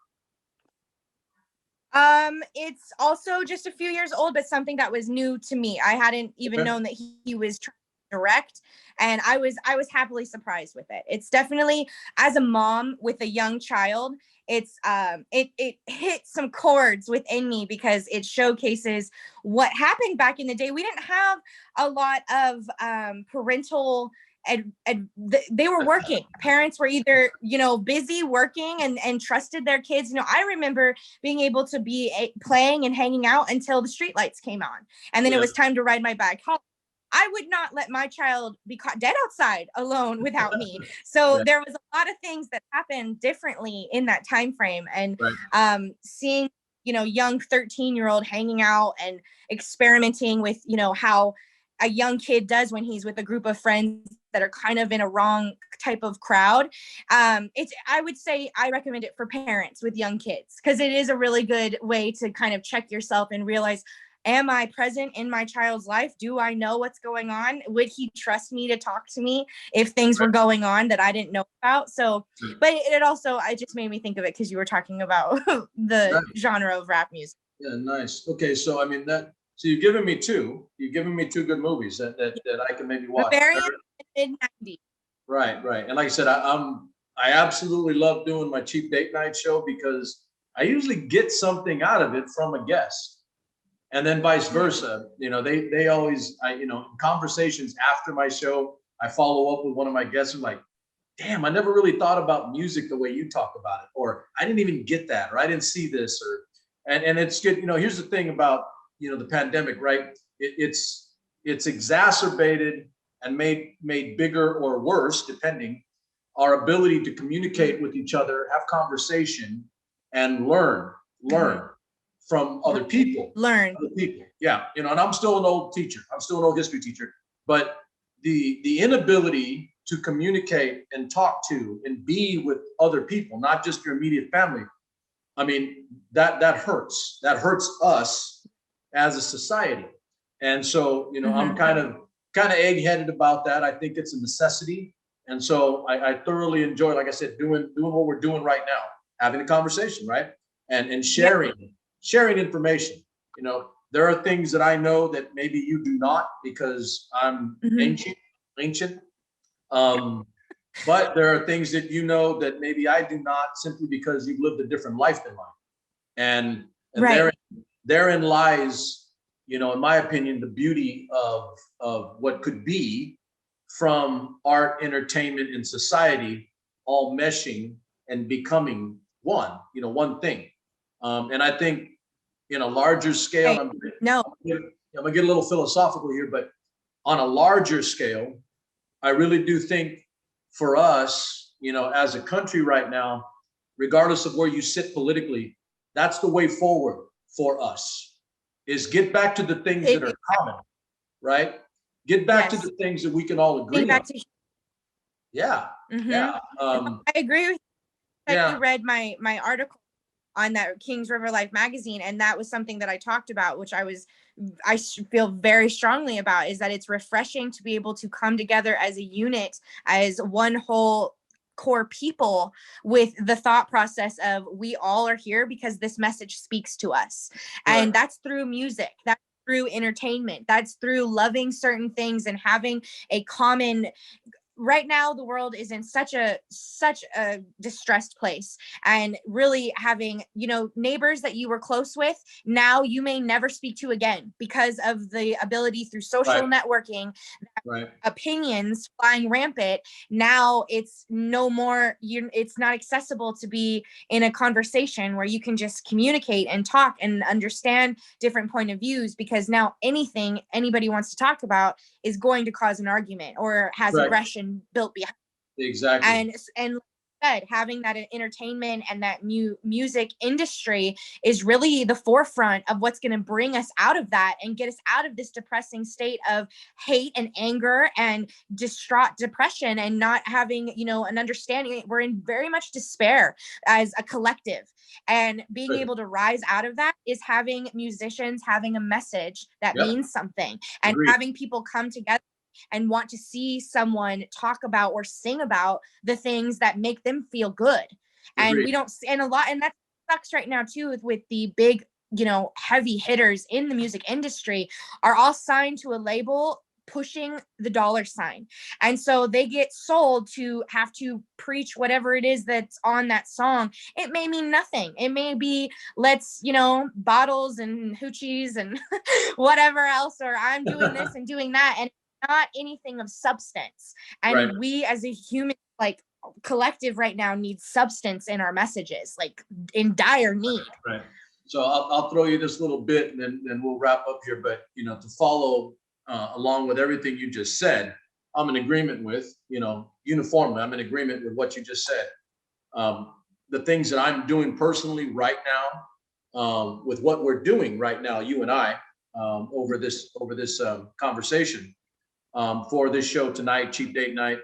It's also just a few years old, but something that was new to me. I hadn't even known that he was trying to direct, and I was happily surprised with it. It's definitely, as a mom with a young child, it's it hit some chords within me because it showcases what happened back in the day. We didn't have a lot of parental they were working. Parents were either, busy working and trusted their kids. I remember being able to be playing and hanging out until the streetlights came on, and then it was time to ride my bike home. I would not let my child be caught dead outside alone without me. So there was a lot of things that happened differently in that time frame, and seeing young 13-year-old hanging out and experimenting with how a young kid does when he's with a group of friends that are kind of in a wrong type of crowd. I would say I recommend it for parents with young kids, because it is a really good way to kind of check yourself and realize, am I present in my child's life? Do I know what's going on? Would he trust me to talk to me if things were going on that I didn't know about? So, but it also, I just made me think of it because you were talking about the genre of rap music. Yeah, nice. Okay, so I mean so you've given me two. You've given me two good movies that I can maybe watch. Mid-90s. Right. And like I said, I absolutely love doing my cheap date night show because I usually get something out of it from a guest, and then vice versa. They always, in conversations after my show, I follow up with one of my guests and like, damn, I never really thought about music the way you talk about it, or I didn't even get that, or I didn't see this, and it's good. Here's the thing about the pandemic, right? It's exacerbated and made bigger or worse, depending, our ability to communicate with each other, have conversation, and learn from other people. Yeah. And I'm still an old teacher. I'm still an old history teacher, but the inability to communicate and talk to and be with other people, not just your immediate family, I mean, that hurts. That hurts us as a society. And so, I'm kind of egg-headed about that. I think it's a necessity. And so I thoroughly enjoy, like I said, doing what we're doing right now, having a conversation, right? And sharing information. There are things that I know that maybe you do not, because I'm ancient. But there are things that that maybe I do not, simply because you've lived a different life than mine. And therein lies, in my opinion, the beauty of what could be from art, entertainment, and society all meshing and becoming one thing. And I think in a larger scale, I'm gonna get a little philosophical here, but on a larger scale, I really do think for us, as a country right now, regardless of where you sit politically, that's the way forward for us, is get back to the things that are common, right? Get back to the things that we can all agree on. Yeah. I agree with you. You read my article on that Kings River Life magazine. And that was something that I talked about, which I feel very strongly about, is that it's refreshing to be able to come together as a unit, as one whole core people, with the thought process of we all are here because this message speaks to us. Right. And that's through music, that's through entertainment, that's through loving certain things and having a common. Right now the world is in such a distressed place, and really having, neighbors that you were close with, now you may never speak to again because of the ability through social networking, opinions flying rampant. Now it's no more, it's not accessible to be in a conversation where you can just communicate and talk and understand different point of views, because now anything anybody wants to talk about is going to cause an argument or has aggression built behind. Exactly. And like having that entertainment and that music industry is really the forefront of what's going to bring us out of that and get us out of this depressing state of hate and anger and distraught depression, and not having, an understanding. We're in very much despair as a collective, and being able to rise out of that is having musicians having a message that means something, and having people come together and want to see someone talk about or sing about the things that make them feel good. And we don't see, and that sucks right now too, with the big, heavy hitters in the music industry are all signed to a label pushing the dollar sign. And so they get sold to have to preach whatever it is that's on that song. It may mean nothing. It may be, let's, bottles and hoochies and whatever else, or I'm doing this and doing that. And not anything of substance. And we as a human, like, collective right now need substance in our messages, like in dire need. Right. So I'll throw you this little bit and then we'll wrap up here. But, to follow along with everything you just said, I'm in agreement with, uniformly, I'm in agreement with what you just said. The things that I'm doing personally right now, with what we're doing right now, you and I, over this conversation, for this show tonight, Cheap Date Night,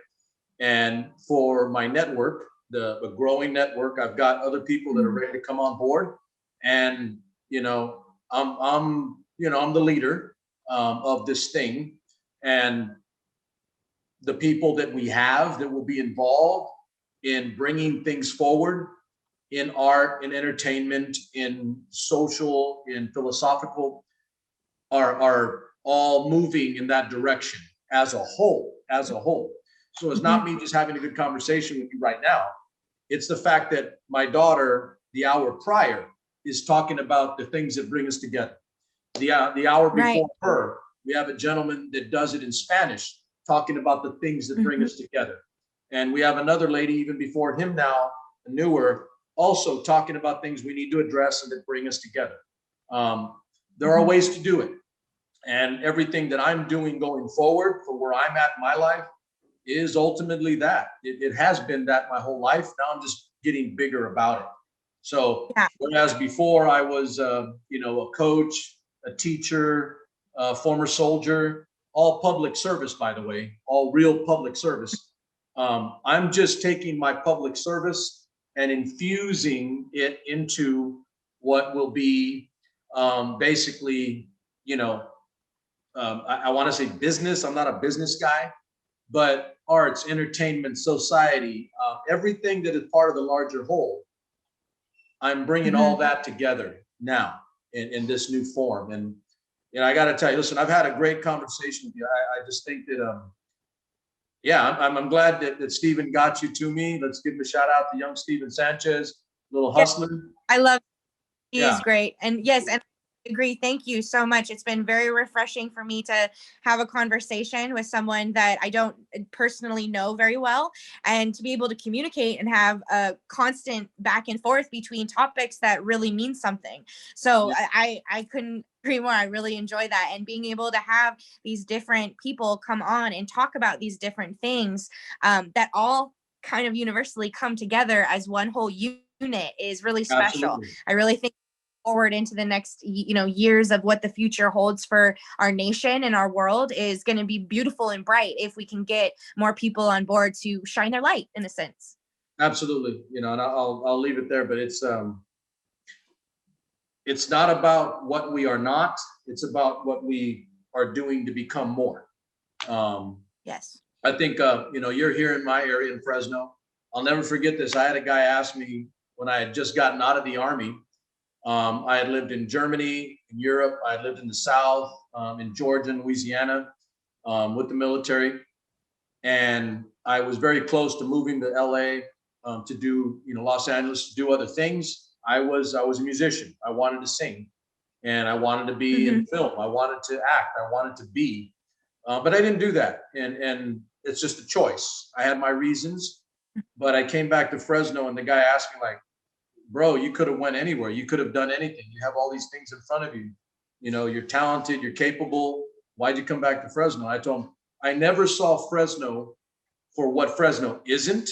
and for my network, the growing network. I've got other people that are ready to come on board, and I'm the leader of this thing, and the people that we have that will be involved in bringing things forward in art, in entertainment, in social, in philosophical, are all moving in that direction as a whole. So it's not me just having a good conversation with you right now. It's the fact that my daughter, the hour prior, is talking about the things that bring us together. The hour before her, we have a gentleman that does it in Spanish, talking about the things that bring us together. And we have another lady even before him now, newer, also talking about things we need to address and that bring us together. There are ways to do it. And everything that I'm doing going forward for where I'm at in my life is ultimately that. It has been that my whole life. Now I'm just getting bigger about it. So whereas before I was, a coach, a teacher, a former soldier, all public service, by the way, all real public service. I'm just taking my public service and infusing it into what will be basically, I want to say business. I'm not a business guy, but arts, entertainment, society, everything that is part of the larger whole. I'm bringing all that together now in this new form. And I got to tell you, listen, I've had a great conversation with you. I just think that, I'm glad that Steven got you to me. Let's give him a shout out to young Steven Sanchez, little hustler. I love. He's great. And yes, and I agree. Thank you so much. It's been very refreshing for me to have a conversation with someone that I don't personally know very well, and to be able to communicate and have a constant back and forth between topics that really mean something. So I couldn't agree more. I really enjoy that. And being able to have these different people come on and talk about these different things that all kind of universally come together as one whole unit is really special. Absolutely. I really think forward into the next years of what the future holds for our nation and our world is going to be beautiful and bright if we can get more people on board to shine their light, in a sense. Absolutely. And I'll leave it there, but it's it's not about what we are not, it's about what we are doing to become more. Yes. I think, you know, you're here in my area in Fresno. I'll never forget this. I had a guy ask me when I had just gotten out of the Army. I had lived in Germany, in Europe. I had lived in the South, in Georgia and Louisiana, with the military. And I was very close to moving to LA, to do, you know, Los Angeles, to do other things. I was a musician. I wanted to sing, and I wanted to be in film. I wanted to act. I wanted to be, but I didn't do that. And it's just a choice. I had my reasons, but I came back to Fresno, and the guy asked me, like, bro, you could have went anywhere. You could have done anything. You have all these things in front of you. You know, you're talented, you're capable. Why'd you come back to Fresno? I told him, I never saw Fresno for what Fresno isn't.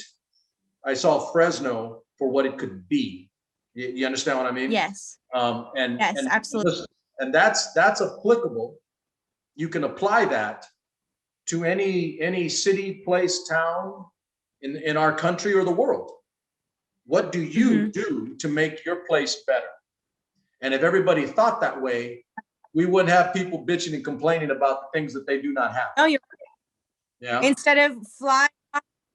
I saw Fresno for what it could be. You understand what I mean? Yes. And Yes, and absolutely. listen, and that's applicable. You can apply that to any city, place, town in our country or the world. What do you do to make your place better? And if everybody thought that way, we wouldn't have people bitching and complaining about the things that they do not have. Oh, you're Yeah. instead of flying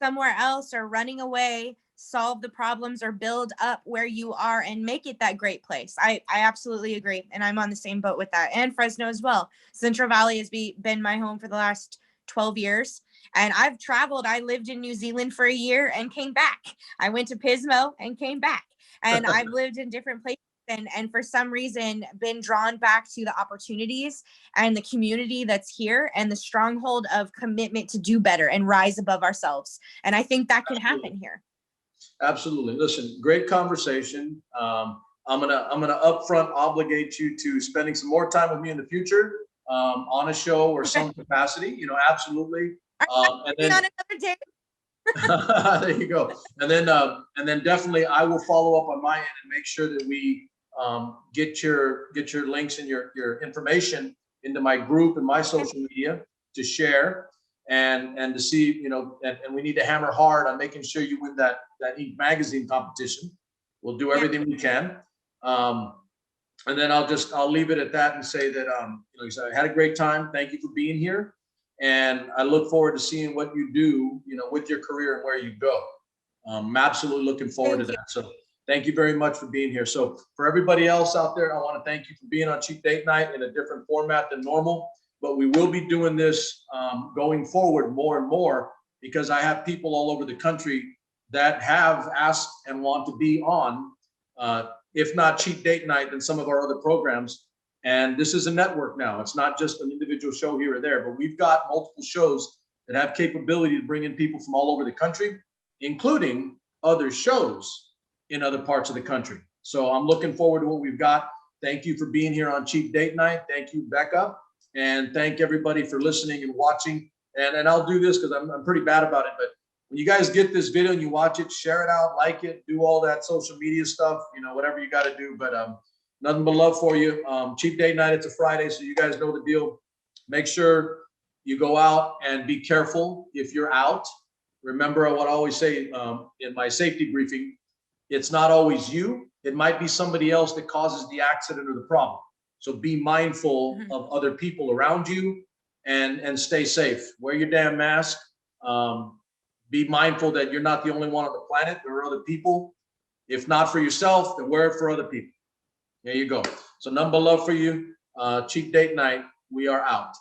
somewhere else or running away, solve the problems or build up where you are and make it that great place. I absolutely agree. And I'm on the same boat with that. And Fresno as well. Central Valley has been my home for the last 12 years. And I've traveled. I lived in New Zealand for a year and came back. I went to Pismo and came back. And I've lived in different places. And for some reason been drawn back to the opportunities and the community that's here and the stronghold of commitment to do better and rise above ourselves. And I think that can happen here. Absolutely. Listen, great conversation. I'm gonna upfront obligate you to spending some more time with me in the future, on a show or some capacity. You know, absolutely. And then on another day. there you go. And then definitely I will follow up on my end and make sure that we get your links and your information into my group and my social media to share and to see, you know, and we need to hammer hard on making sure you win that Inc. magazine competition. We'll do everything we can. And then I'll leave it at that and say that, you know, I had a great time. Thank you for being here. And I look forward to seeing what you do, you know, with your career and where you go. I'm absolutely looking forward to that. So thank you very much for being here. So for everybody else out there, I want to thank you for being on Cheap Date Night in a different format than normal. But we will be doing this going forward more and more, because I have people all over the country that have asked and want to be on, if not Cheap Date Night, then some of our other programs. And this is a network now. It's not just an individual show here or there, but we've got multiple shows that have capability to bring in people from all over the country, including other shows in other parts of the country. So I'm looking forward to what we've got. Thank you for being here on Cheap Date Night. Thank you, Becca. And thank everybody for listening and watching. And I'll do this because I'm pretty bad about it, but when you guys get this video and you watch it, share it out, like it, do all that social media stuff, you know, whatever you got to do. But nothing but love for you. Cheap Date Night, it's a Friday, so you guys know the deal. Make sure you go out and be careful if you're out. Remember what I always say in my safety briefing, it's not always you. It might be somebody else that causes the accident or the problem. So be mindful of other people around you and stay safe. Wear your damn mask. Be mindful that you're not the only one on the planet. There are other people. If not for yourself, then wear it for other people. There you go. So number love for you. Cheap Date Night. We are out.